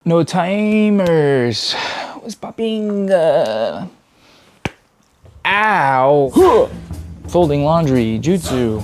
No timers. What's popping? Ow. Folding laundry, jutsu.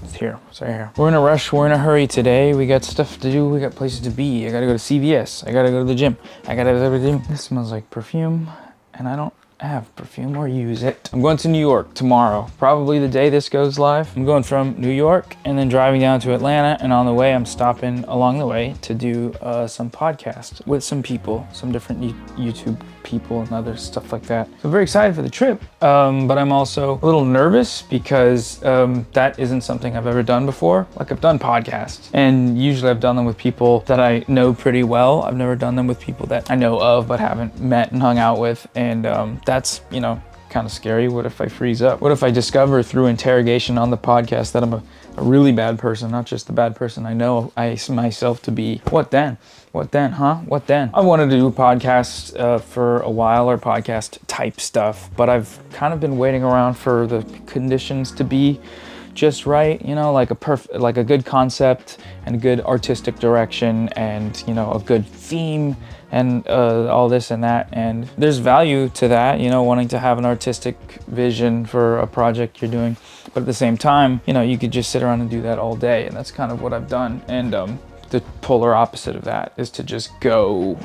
It's here, it's right here. We're in a rush, we're in a hurry today. We got stuff to do, we got places to be. I gotta go to CVS, I gotta go to the gym. I gotta do everything. This smells like perfume, and I don't have perfume or use it. I'm going to New York tomorrow, probably the day this goes live. I'm going from New York and then driving down to Atlanta, and on the way I'm stopping along the way to do some podcasts with some people, some different YouTube people and other stuff like that. So I'm very excited for the trip, but I'm also a little nervous because that isn't something I've ever done before. Like, I've done podcasts, and usually I've done them with people that I know pretty well. I've never done them with people that I know of but haven't met and hung out with, and that's, you know, kind of scary. What if I freeze up? What if I discover through interrogation on the podcast that I'm a really bad person, not just the bad person I know myself to be? What then? What then, huh? What then? I wanted to do a podcast for a while, or podcast type stuff, but I've kind of been waiting around for the conditions to be just right, you know, like a good concept and a good artistic direction, and, you know, a good theme, and all this and that. And there's value to that, you know, wanting to have an artistic vision for a project you're doing. But at the same time, you know, you could just sit around and do that all day, and that's kind of what I've done. And the polar opposite of that is to just go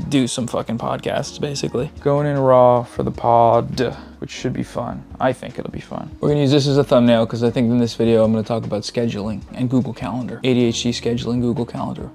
do some fucking podcasts, basically. Going in raw for the pod, which should be fun. I think it'll be fun. We're gonna use this as a thumbnail because I think in this video I'm gonna talk about scheduling and Google Calendar. ADHD scheduling Google Calendar.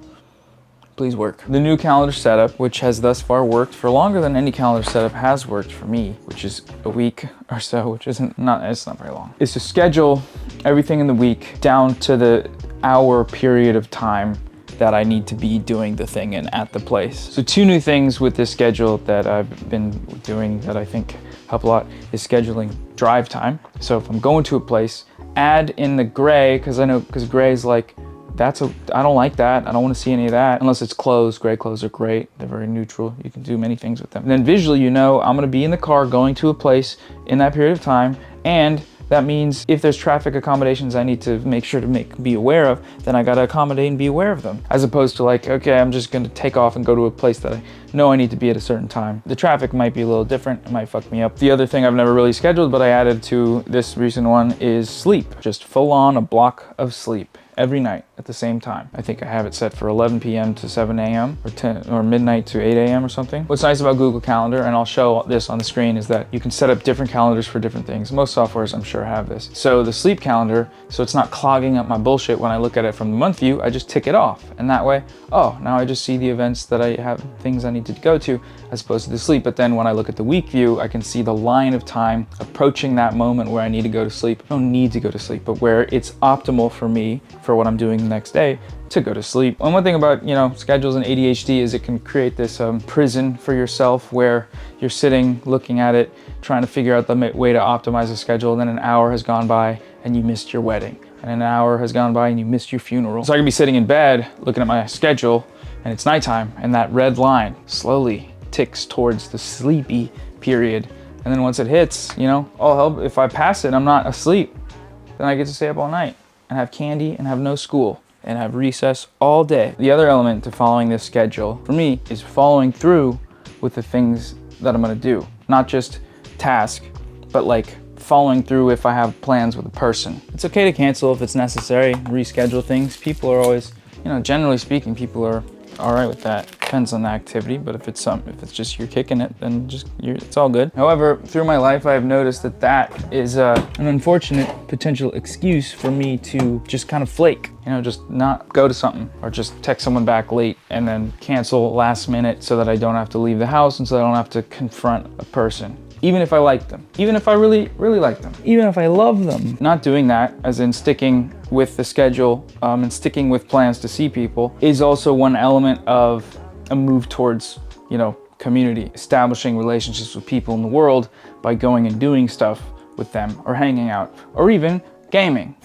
Please work. The new calendar setup, which has thus far worked for longer than any calendar setup has worked for me, which is a week or so, which it's not very long, is to schedule everything in the week down to the hour period of time that I need to be doing the thing and at the place. So 2 new things with this schedule that I've been doing that I think help a lot is scheduling drive time. So if I'm going to a place, add in the gray, because gray is like, I don't like that. I don't want to see any of that unless it's clothes. Gray clothes are great. They're very neutral. You can do many things with them. And then visually, you know, I'm going to be in the car going to a place in that period of time, and that means if there's traffic accommodations I need to make sure to be aware of, then I gotta accommodate and be aware of them. As opposed to like, okay, I'm just gonna take off and go to a place that I know I need to be at a certain time. The traffic might be a little different, it might fuck me up. The other thing I've never really scheduled, but I added to this recent one, is sleep. Just full on a block of sleep every night at the same time. I think I have it set for 11 p.m. to 7 a.m. or midnight to 8 a.m. or something. What's nice about Google Calendar, and I'll show this on the screen, is that you can set up different calendars for different things. Most softwares, I'm sure, have this. So the sleep calendar, so it's not clogging up my bullshit when I look at it from the month view, I just tick it off. And that way, oh, now I just see the events that I have, things I need to go to, as opposed to the sleep. But then when I look at the week view, I can see the line of time approaching that moment where I need to go to sleep. I don't need to go to sleep, but where it's optimal for me, for what I'm doing the next day, to go to sleep. And one thing about, you know, schedules and ADHD is it can create this prison for yourself where you're sitting, looking at it, trying to figure out the way to optimize a schedule, and then an hour has gone by and you missed your wedding, and an hour has gone by and you missed your funeral. So I can be sitting in bed looking at my schedule, and it's nighttime, and that red line slowly ticks towards the sleepy period. And then once it hits, you know, oh hell, if I pass it, I'm not asleep. Then I get to stay up all night and have candy and have no school and have recess all day. The other element to following this schedule for me is following through with the things that I'm gonna do. Not just task, but like following through if I have plans with a person. It's okay to cancel if it's necessary, reschedule things. People are always, you know, generally speaking, people are all right with that. Depends on the activity, but if it's just you're kicking it, then it's all good. However, through my life, I have noticed that is an unfortunate potential excuse for me to just kind of flake. You know, just not go to something, or just text someone back late and then cancel last minute so that I don't have to leave the house and so I don't have to confront a person. Even if I like them, even if I really, really like them, even if I love them. Not doing that, as in sticking with the schedule and sticking with plans to see people, is also one element of a move towards, you know, community, establishing relationships with people in the world by going and doing stuff with them, or hanging out, or even gaming.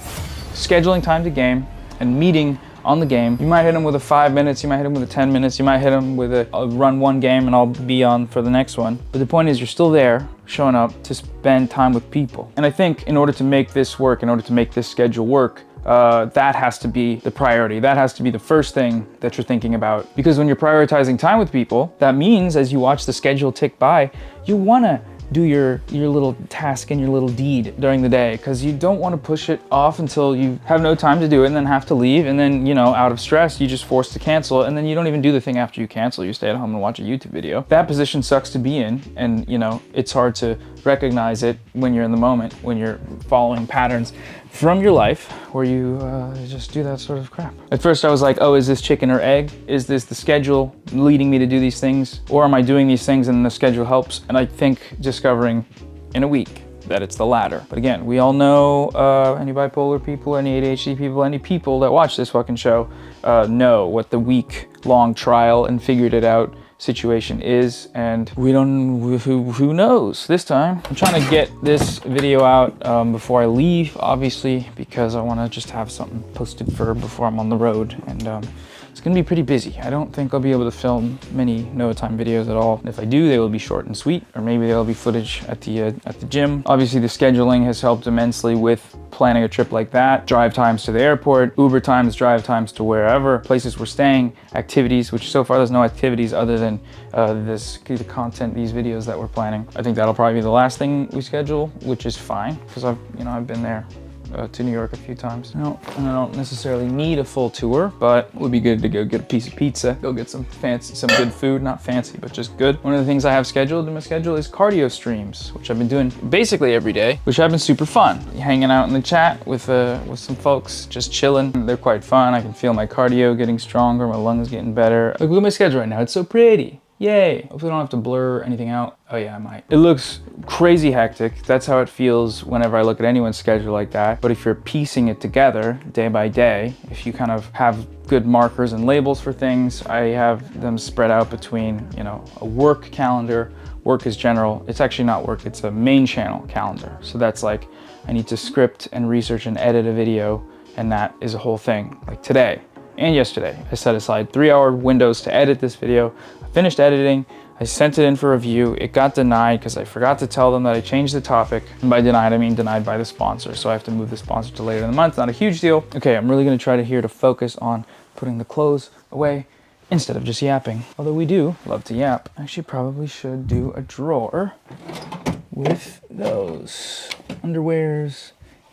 Scheduling time to game and meeting on the game. You might hit them with a 5 minutes, you might hit them with a 10 minutes, you might hit them with a run one game and I'll be on for the next one. But the point is, you're still there, showing up to spend time with people. And I think in order to make this work, in order to make this schedule work, that has to be the priority. That has to be the first thing that you're thinking about. Because when you're prioritizing time with people, that means as you watch the schedule tick by, you wanna do your little task and your little deed during the day, because you don't want to push it off until you have no time to do it and then have to leave, and then, you know, out of stress, you just forced to cancel, and then you don't even do the thing after you cancel. You stay at home and watch a YouTube video. That position sucks to be in, and, you know, it's hard to recognize it when you're in the moment, when you're following patterns from your life where you just do that sort of crap. At first I was like, oh, is this chicken or egg? Is this the schedule leading me to do these things? Or am I doing these things and the schedule helps? And I think discovering in a week that it's the latter. But again, we all know, any bipolar people, any ADHD people, any people that watch this fucking show know what the week-long trial and figured it out situation is, and we don't, who knows this time. I'm trying to get this video out before I leave, obviously, because I want to just have something posted for before I'm on the road, and it's gonna be pretty busy. I don't think I'll be able to film many Noah time videos at all. If I do, they will be short and sweet, or maybe they'll be footage at the gym. Obviously, the scheduling has helped immensely with planning a trip like that. Drive times to the airport, Uber times, drive times to wherever, places we're staying, activities, which so far there's no activities other than the content, these videos that we're planning. I think that'll probably be the last thing we schedule, which is fine, because I've been there to New York a few times. And I don't necessarily need a full tour, but it would be good to go get a piece of pizza, go get some good food, not fancy, but just good. One of the things I have scheduled in my schedule is cardio streams, which I've been doing basically every day, which have been super fun. Hanging out in the chat with some folks, just chilling. They're quite fun. I can feel my cardio getting stronger, my lungs getting better. Look at my schedule right now, it's so pretty. Yay. Hopefully I don't have to blur anything out. Oh yeah, I might. It looks crazy hectic. That's how it feels whenever I look at anyone's schedule like that. But if you're piecing it together day by day, if you kind of have good markers and labels for things, I have them spread out between, you know, a work calendar. Work is general. It's actually not work, it's a main channel calendar. So that's like, I need to script and research and edit a video, and that is a whole thing. Like today and yesterday, I set aside 3-hour windows to edit this video. Finished editing, I sent it in for review. It got denied because I forgot to tell them that I changed the topic. And by denied, I mean denied by the sponsor. So I have to move the sponsor to later in the month. Not a huge deal. Okay, I'm really gonna try to focus on putting the clothes away instead of just yapping. Although we do love to yap. I actually probably should do a drawer with those underwears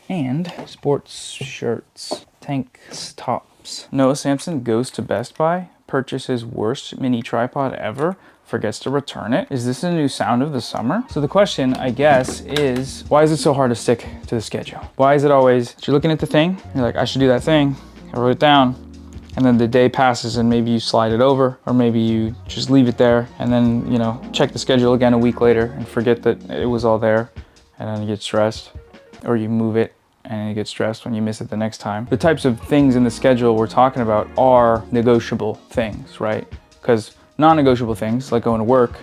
and sports shirts, tanks, tops. Noah Samson goes to Best Buy, purchases worst mini tripod ever, forgets to return it. Is this a new sound of the summer? So the question, I guess, is why is it so hard to stick to the schedule? Why is it always, you're looking at the thing, you're like, I should do that thing, I wrote it down, and then the day passes and maybe you slide it over, or maybe you just leave it there, and then, you know, check the schedule again a week later and forget that it was all there, and then you get stressed, or you move it and you get stressed when you miss it the next time. The types of things in the schedule we're talking about are negotiable things, right? Because non-negotiable things, like going to work,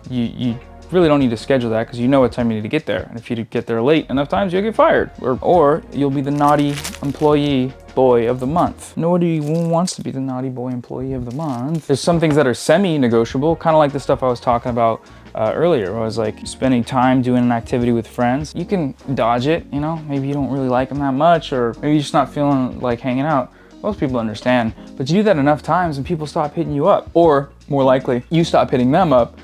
you really don't need to schedule that because you know what time you need to get there. And if you get there late enough times, you'll get fired. Or you'll be the naughty employee boy of the month. Nobody wants to be the naughty boy employee of the month. There's some things that are semi-negotiable, kind of like the stuff I was talking about earlier, where I was like spending time doing an activity with friends. You can dodge it, you know, maybe you don't really like them that much, or maybe you're just not feeling like hanging out. Most people understand, but you do that enough times and people stop hitting you up, or more likely, you stop hitting them up,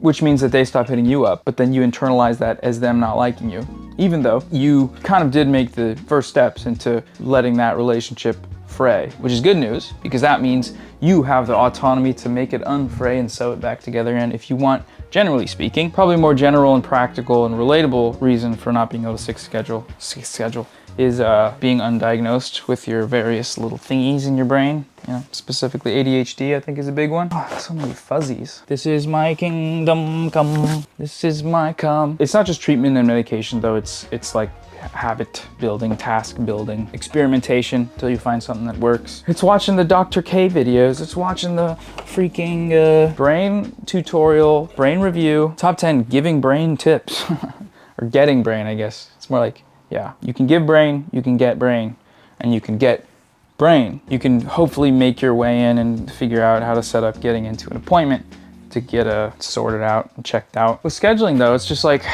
which means that they stop hitting you up, but then you internalize that as them not liking you, even though you kind of did make the first steps into letting that relationship fray, which is good news, because that means you have the autonomy to make it unfray and sew it back together. And if you want, generally speaking, probably more general and practical and relatable reason for not being able to stick schedule is being undiagnosed with your various little thingies in your brain. You know, specifically ADHD, I think, is a big one. Oh, so many fuzzies. This is my kingdom come. This is my come. It's not just treatment and medication, though. It's like habit building, task building, experimentation until you find something that works. It's watching the Dr. K videos. It's watching the freaking brain tutorial, brain review, top 10 giving brain tips, or getting brain, I guess. It's more like, yeah, you can give brain, you can get brain, and you can get brain. You can hopefully make your way in and figure out how to set up getting into an appointment to get sorted out and checked out. With scheduling though, it's just like,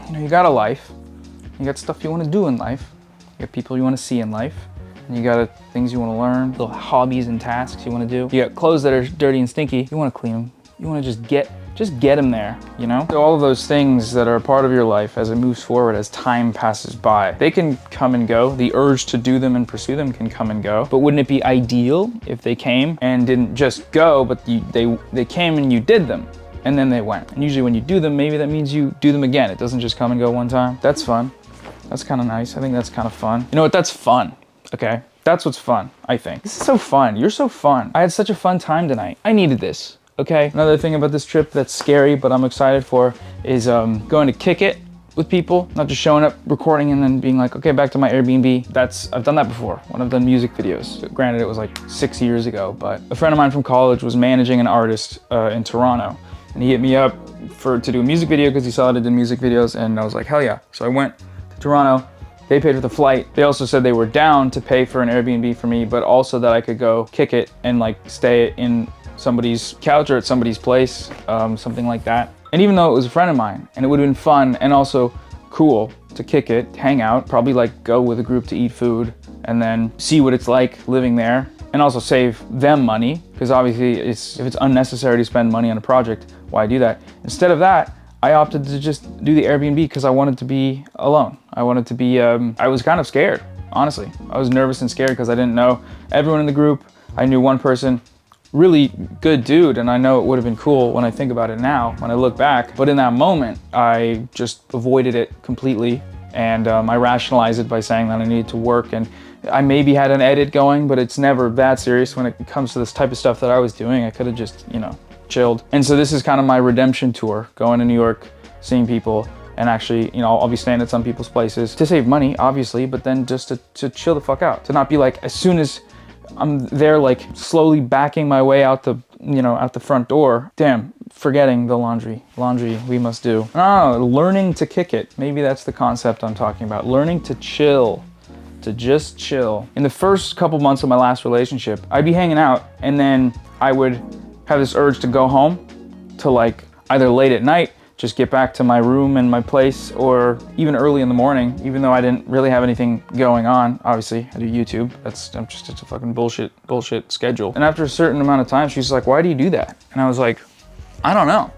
you know, you got a life, you got stuff you want to do in life, you got people you want to see in life, You got things you want to learn, little hobbies and tasks you want to do. You got clothes that are dirty and stinky. You want to clean them. You want to just get them there, you know? So all of those things that are a part of your life as it moves forward, as time passes by, they can come and go. The urge to do them and pursue them can come and go. But wouldn't it be ideal if they came and didn't just go, but they came and you did them? And then they went. And usually when you do them, maybe that means you do them again. It doesn't just come and go one time. That's fun. That's kind of nice. I think that's kind of fun. You know what? That's fun. Okay? That's what's fun, I think. This is so fun. You're so fun. I had such a fun time tonight. I needed this. Okay? Another thing about this trip that's scary, but I'm excited for, is going to kick it with people, not just showing up, recording, and then being like, okay, back to my Airbnb. I've done that before when I've done music videos. Granted, it was like 6 years ago, but a friend of mine from college was managing an artist in Toronto. And he hit me up to do a music video because he saw that I did music videos, and I was like, hell yeah. So I went to Toronto. They paid for the flight. They also said they were down to pay for an Airbnb for me, but also that I could go kick it and like stay in somebody's couch or at somebody's place, something like that. And even though it was a friend of mine, and it would have been fun and also cool to kick it, hang out, probably like go with a group to eat food and then see what it's like living there, and also save them money, because obviously if it's unnecessary to spend money on a project, why do that? Instead of that, I opted to just do the Airbnb because I wanted to be alone. I wanted to be, I was kind of scared, honestly. I was nervous and scared because I didn't know everyone in the group. I knew one person, really good dude, and I know it would have been cool when I think about it now, when I look back. But in that moment, I just avoided it completely, and I rationalized it by saying that I needed to work, and I maybe had an edit going, but it's never that serious when it comes to this type of stuff that I was doing. I could have just, you know, chilled. And so this is kind of my redemption tour, going to New York, seeing people, and actually, you know, I'll be staying at some people's places to save money, obviously, but then just to chill the fuck out, to not be like, as soon as I'm there, like slowly backing my way out the, you know, out the front door, damn, forgetting the laundry we must do. Oh, learning to kick it. Maybe that's the concept I'm talking about. Learning to chill. To just chill. In the first couple months of my last relationship, I'd be hanging out and then I would have this urge to go home, to like either late at night, just get back to my room and my place, or even early in the morning, even though I didn't really have anything going on. Obviously, I do YouTube. I'm just a fucking bullshit schedule. And after a certain amount of time, she's like, why do you do that? And I was like, I don't know.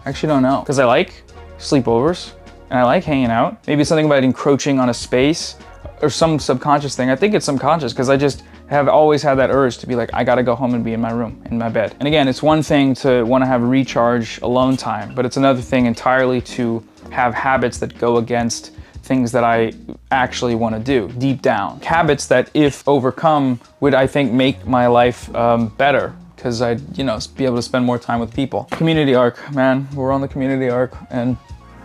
I actually don't know. Because I like sleepovers and I like hanging out. Maybe it's something about encroaching on a space or some subconscious thing. I think it's subconscious because I just have always had that urge to be like, I gotta go home and be in my room, in my bed. And again, it's one thing to want to have recharge alone time, but it's another thing entirely to have habits that go against things that I actually want to do deep down. Habits that, if overcome, would, I think, make my life better, because I'd, you know, be able to spend more time with people. Community arc, man, we're on the community arc, and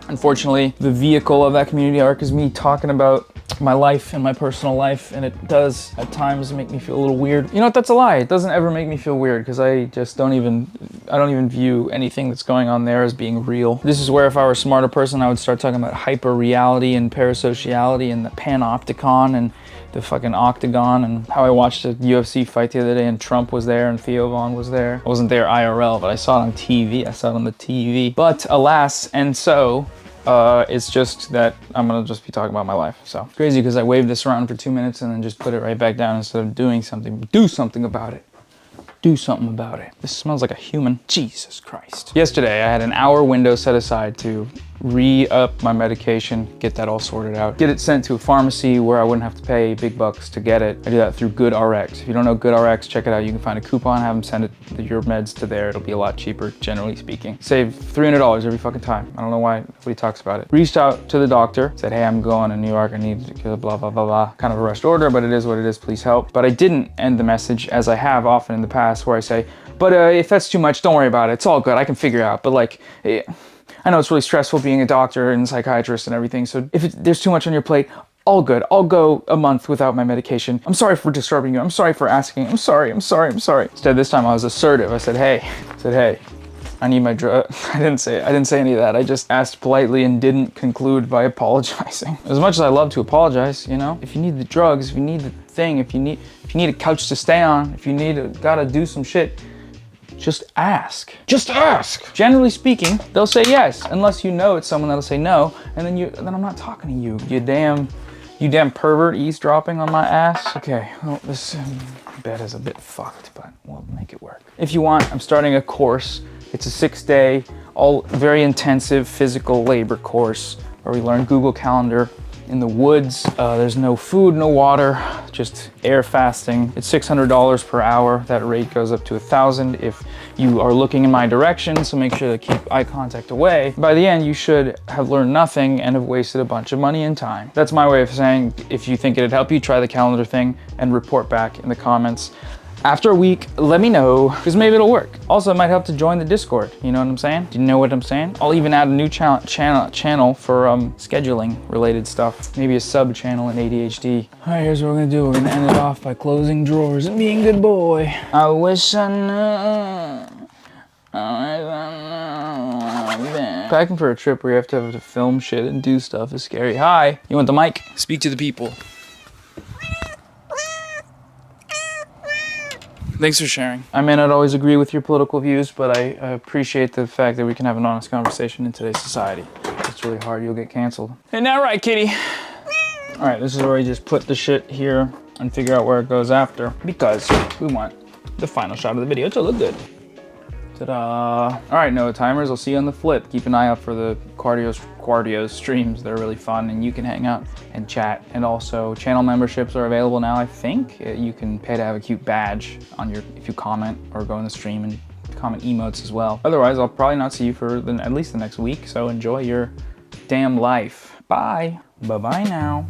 unfortunately, the vehicle of that community arc is me talking about my life and my personal life, and it does at times make me feel a little weird. You know what, that's a lie. It doesn't ever make me feel weird, because I just don't even view anything that's going on there as being real. This is where, if I were a smarter person, I would start talking about hyper reality and parasociality and the panopticon and the fucking octagon, and how I watched a UFC fight the other day and Trump was there and Theo Von was there. I wasn't there IRL, but I saw it on TV. I saw it on the TV. But alas, and so, it's just that I'm gonna just be talking about my life. So it's crazy because I waved this around for 2 minutes and then just put it right back down instead of doing something. Do something about it. Do something about it. This smells like a human. Jesus Christ. Yesterday, I had an hour window set aside to re-up my medication, get that all sorted out, get it sent to a pharmacy where I wouldn't have to pay big bucks to get it. I do that through GoodRx. If you don't know GoodRx, check it out. You can find a coupon, have them send your meds to there. It'll be a lot cheaper, generally speaking. Save $300 every fucking time. I don't know why nobody talks about it. Reached out to the doctor, said, hey, I'm going to New York. I need to blah, blah, blah, blah. Kind of a rushed order, but it is what it is. Please help. But I didn't end the message, as I have often in the past, where I say, but if that's too much, don't worry about it. It's all good. I can figure it out. But like, I know it's really stressful being a doctor and psychiatrist and everything. So if there's too much on your plate, all good. I'll go a month without my medication. I'm sorry for disturbing you. I'm sorry for asking. I'm sorry. Instead, this time I was assertive. I said, hey, I need my drug. I didn't say any of that. I just asked politely and didn't conclude by apologizing. As much as I love to apologize, you know, if you need the drugs, if you need the thing, if you need a couch to stay on, if you gotta do some shit, just ask. Just ask. Generally speaking, they'll say yes, unless you know it's someone that'll say no, and then I'm not talking to you. You You damn pervert eavesdropping on my ass. Okay, well, this bed is a bit fucked, but we'll make it work. If you want, I'm starting a course. It's a 6-day, all very intensive physical labor course where we learn Google Calendar in the woods. There's no food, no water, just air fasting. It's $600 per hour. That rate goes up to $1,000 if you are looking in my direction, so make sure to keep eye contact away. By the end, you should have learned nothing and have wasted a bunch of money and time. That's my way of saying, if you think it'd help you, try the calendar thing and report back in the comments. After a week, let me know, because maybe it'll work. Also, it might help to join the Discord, you know what I'm saying? Do you know what I'm saying? I'll even add a new channel for scheduling related stuff. Maybe a sub channel in ADHD. All right, here's what we're gonna do. We're gonna end it off by closing drawers and being a good boy. I wish I knew. Packing for a trip where you have to film shit and do stuff is scary. Hi, you want the mic? Speak to the people. Thanks for sharing. I may not always agree with your political views, but I appreciate the fact that we can have an honest conversation in today's society. It's really hard, you'll get canceled. Hey, now right, kitty. All right, this is where we just put the shit here and figure out where it goes after, because we want the final shot of the video to look good. Ta-da. All right, Noah timers, I'll see you on the flip. Keep an eye out for the Cardio streams. They're really fun and you can hang out and chat. And also channel memberships are available now, I think. You can pay to have a cute badge on if you comment or go in the stream and comment emotes as well. Otherwise, I'll probably not see you for at least the next week. So enjoy your damn life. Bye. Bye-bye now.